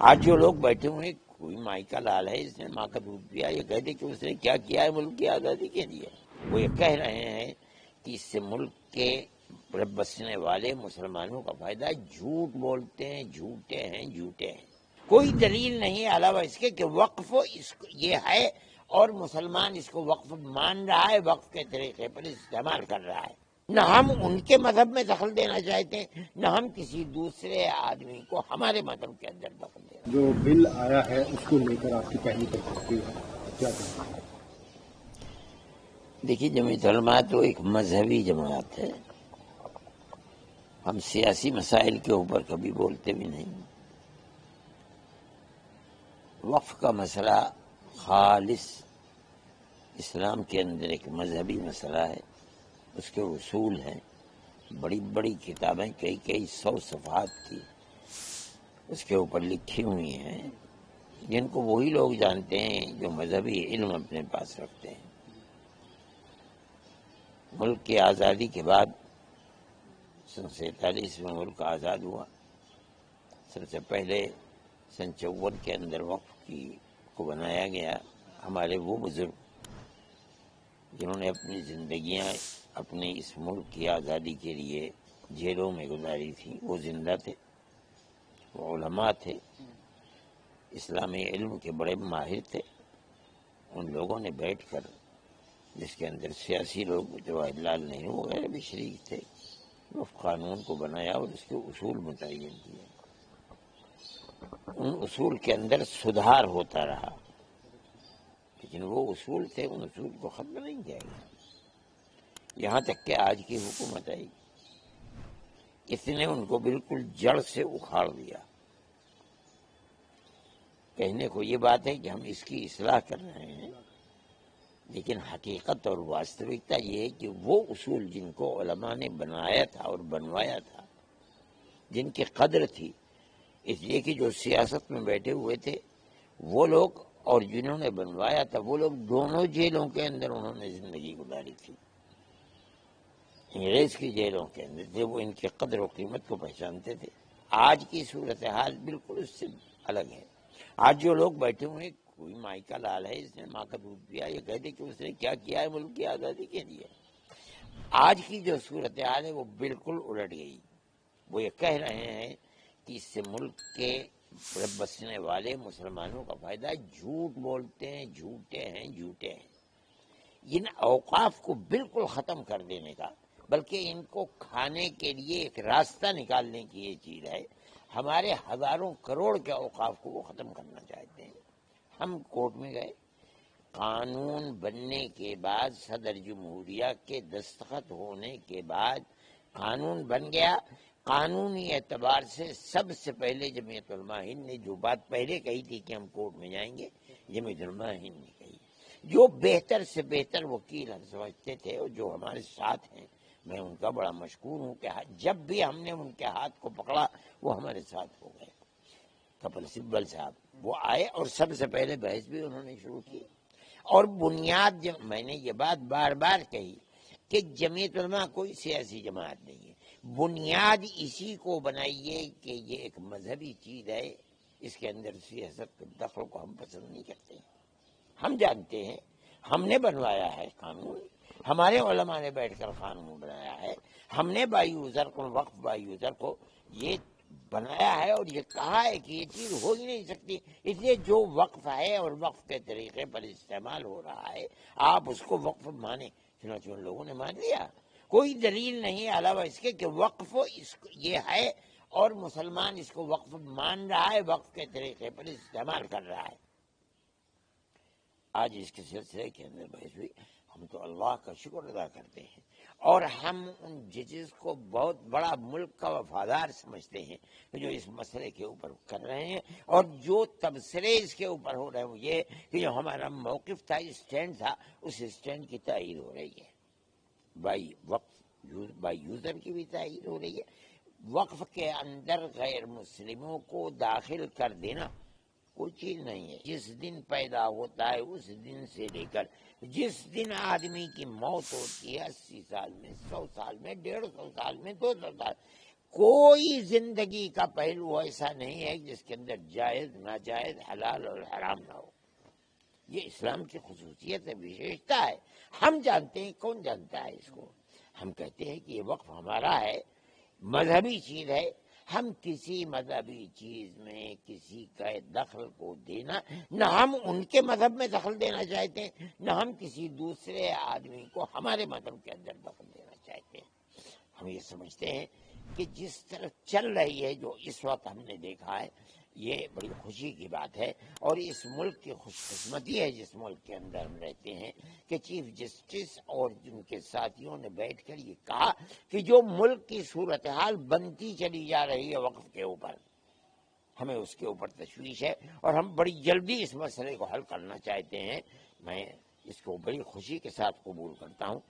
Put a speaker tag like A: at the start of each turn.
A: آج جو لوگ بیٹھے ہوئے کوئی مائی کا لال ہے، اس نے ماں کا دودھ پیا، یہ کہتے کہ اس نے کیا کیا ہے ملک کی آزادی کے لیے. وہ یہ کہہ رہے ہیں کہ اس سے ملک کے بسنے والے مسلمانوں کا فائدہ ہے. جھوٹ بولتے ہیں، جھوٹے ہیں، جھوٹے ہیں. کوئی دلیل نہیں علاوہ اس کے کہ وقف یہ ہے اور مسلمان اس کو وقف مان رہا ہے، وقف کے طریقے پر استعمال کر رہا ہے. نہ ہم ان کے مذہب میں دخل دینا چاہتے ہیں، نہ ہم کسی دوسرے آدمی کو ہمارے مذہب کے اندر دخل دینا.
B: جو بل آیا ہے اس کو لے کر آپ کی پہلی تجربہ ہے کیا کہنا ہے؟
A: دیکھیے، جمعیت علماء تو ایک مذہبی جماعت ہے. ہم سیاسی مسائل کے اوپر کبھی بولتے بھی نہیں. وقف کا مسئلہ خالص اسلام کے اندر ایک مذہبی مسئلہ ہے. اس کے اصول ہیں، بڑی بڑی کتابیں کئی 100 صفحات کی اس کے اوپر لکھی ہوئی ہیں، جن کو وہی لوگ جانتے ہیں جو مذہبی علم اپنے پاس رکھتے ہیں. ملک کی آزادی کے بعد 47 میں ملک آزاد ہوا. سب سے پہلے 54 کے اندر وقف کو بنایا گیا. ہمارے وہ بزرگ جنہوں نے اپنی زندگیاں اپنے اس ملک کی آزادی کے لیے جیلوں میں گزاری تھی، وہ زندہ تھے، وہ علماء تھے، اسلامی علم کے بڑے ماہر تھے. ان لوگوں نے بیٹھ کر، جس کے اندر سیاسی لوگ جواہر لال نہرو وغیرہ بھی شریک تھے، وقف قانون کو بنایا اور اس کے اصول متعین کیے. ان اصول کے اندر سدھار ہوتا رہا، لیکن وہ اصول تھے، ان اصول کو ختم نہیں کیا گیا. یہاں تک کہ آج کی حکومت آئی، اس نے ان کو بالکل جڑ سے اکھاڑ دیا. کہنے کو یہ بات ہے کہ ہم اس کی اصلاح کر رہے ہیں، لیکن حقیقت اور واستوکتا یہ ہے کہ وہ اصول جن کو علماء نے بنایا تھا اور بنوایا تھا، جن کی قدر تھی، اس لیے کہ جو سیاست میں بیٹھے ہوئے تھے وہ لوگ اور جنہوں نے بنوایا تھا وہ لوگ دونوں جیلوں کے اندر انہوں نے زندگی گزاری تھی. انگریز کی جیلوں کے اندر تھے، وہ ان کی قدر و قیمت کو پہچانتے تھے. آج کی صورتحال بالکل اس سے الگ ہے. آج جو لوگ بیٹھے ہوئے کوئی مائی کا لال ہے، اس نے ماں کا دودھ پیا، یہ کہتے کہ اس نے کیا کیا ہے ملک کی آزادی کے لیے. آج کی جو صورتحال ہے وہ بالکل الٹ گئی. وہ یہ کہہ رہے ہیں کہ اس سے ملک کے بسنے والے مسلمانوں کا فائدہ ہے. جھوٹ بولتے ہیں، جھوٹے ہیں، جھوٹے ہیں. ان اوقاف کو بالکل ختم کر دینے کا، بلکہ ان کو کھانے کے لیے ایک راستہ نکالنے کی یہ چیز ہے. ہمارے ہزاروں کروڑ کے اوقاف کو وہ ختم کرنا چاہتے ہیں. ہم کورٹ میں گئے، قانون بننے کے بعد، صدر جمہوریہ کے دستخط ہونے کے بعد قانون بن گیا. قانونی اعتبار سے سب سے پہلے جمعیت علماء ہند نے جو بات پہلے کہی تھی کہ ہم کورٹ میں جائیں گے، جمعیت علماء ہند نے کہی. جو بہتر سے بہتر وکیل ہم سمجھتے تھے اور جو ہمارے ساتھ ہیں، میں ان کا بڑا مشکور ہوں کہ جب بھی ہم نے ان کے ہاتھ کو پکڑا وہ ہمارے ساتھ ہو گئے. کپل سبل صاحب وہ آئے اور سب سے پہلے بحث بھی انہوں نے شروع کی. اور بنیاد میں نے یہ بات بار بار کہی کہ جمعیت علماء کوئی سیاسی جماعت نہیں ہے. بنیاد اسی کو بنائیے کہ یہ ایک مذہبی چیز ہے، اس کے اندر سیاست کے دخل کو ہم پسند نہیں کرتے. ہم جانتے ہیں، ہم نے بنوایا ہے قانون، ہمارے علماء نے بیٹھ کر قانون بنایا ہے. ہم نے بائی یوزر کو، وقف بائی یوزر کو یہ بنایا ہے اور یہ کہا ہے کہ یہ چیز ہو ہی نہیں سکتی. اس لیے جو وقف ہے اور وقف کے طریقے پر استعمال ہو رہا ہے، آپ اس کو وقف مانیں. چنانچہ ان لوگوں نے مان لیا. کوئی دلیل نہیں علاوہ اس کے کہ وقف یہ ہے اور مسلمان اس کو وقف مان رہا ہے، وقف کے طریقے پر استعمال کر رہا ہے. آج اس کے سلسلے کے اندر بحث ہوئی. ہم تو اللہ کا شکر ادا کرتے ہیں اور ہم ان ججز کو بہت بڑا ملک کا وفادار سمجھتے ہیں جو اس مسئلے کے اوپر کر رہے ہیں. اور جو تبصرے اس کے اوپر ہو رہے ہیں وہ یہ کہ جو ہمارا موقف تھا، اسٹینڈ تھا، اس اسٹینڈ کی تائید ہو رہی ہے. بائی یوزر کی بھی تائید ہو رہی ہے. وقف کے اندر غیر مسلموں کو داخل کر دینا کوئی چیز نہیں ہے. جس دن پیدا ہوتا ہے اس دن سے لے کر جس دن آدمی کی موت ہوتی ہے، 80 سال میں، 100 سال میں، 150 سال میں، 200 سال، کوئی زندگی کا پہلو ایسا نہیں ہے جس کے اندر جائز ناجائز حلال اور حرام نہ ہو. یہ اسلام کی خصوصیت ہے، وشیشتا ہے. ہم جانتے ہیں، کون جانتا ہے اس کو؟ ہم کہتے ہیں کہ یہ وقف ہمارا ہے، مذہبی چیز ہے. ہم کسی مذہبی چیز میں کسی کا دخل کو دینا، نہ ہم ان کے مذہب میں دخل دینا چاہتے ہیں، نہ ہم کسی دوسرے آدمی کو ہمارے مذہب کے اندر دخل دینا چاہتے ہیں. ہم یہ سمجھتے ہیں کہ جس طرح چل رہی ہے، جو اس وقت ہم نے دیکھا ہے، یہ بڑی خوشی کی بات ہے. اور اس ملک کی خوش قسمتی ہے جس ملک کے اندر ہم رہتے ہیں کہ چیف جسٹس اور ان کے ساتھیوں نے بیٹھ کر یہ کہا کہ جو ملک کی صورتحال بنتی چلی جا رہی ہے وقف کے اوپر، ہمیں اس کے اوپر تشویش ہے اور ہم بڑی جلدی اس مسئلے کو حل کرنا چاہتے ہیں. میں اس کو بڑی خوشی کے ساتھ قبول کرتا ہوں.